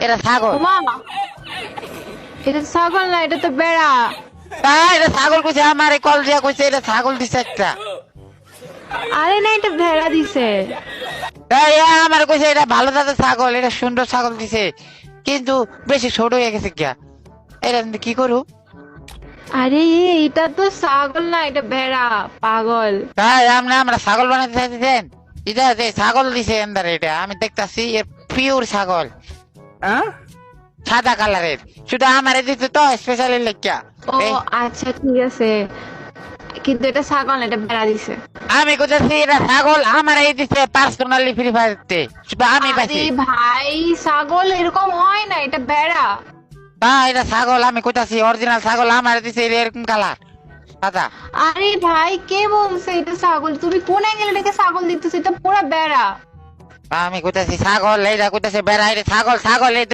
এটা ছাগল। ওমা, এটা ছাগল না, এটা তো বেড়া। এটা ছাগল কইছে, আমার কল দিয়া কইছে এটা ছাগল দিছে একটা। আরে না, এটা ভেড়া দিছে। আমার কইছে এটা ভালো জাতের ছাগল, এটা সুন্দর ছাগল দিছে, কিন্তু বেশি ছোট হয়ে গেছে গিয়া। এটা কি করু? আরে এটা তো ছাগল না, এটা ভেড়া, পাগল। তাই আমরা ছাগল বানাতে চাইতেছেন? এটা যে ছাগল দিছে এন্দার, এটা আমি দেখতাছি পিওর ছাগল, সাদা কালারের। শুধু আমারে দিতে তো স্পেশালি লেখা। ও আচ্ছা, ঠিক আছে, কিন্তু এটা ছাগল না, এটা ভেড়া দিছে। আমি কোথাছি এটা ছাগল, আমার এই দিছে পার্সোনালি ফ্রি ফায়ার দিতে, শুধু আমি পাইছি। আরে ভাই, ছাগল এরকম হয় না, এটা ভেড়া। না এটা ছাগল, আমি কোথাছি অরিজিনাল ছাগল, আমার দিছে এরকম কালার সাদা। আরে ভাই, কে বলছে এটা ছাগল? তুমি কোন অ্যাঙ্গেলে এটাকে ছাগল দিতেছো? এটা পুরা বেড়া। আমি কোথাছি ছাগল, এইটা কোথাছে বেড়া, এটা ছাগল ছাগল।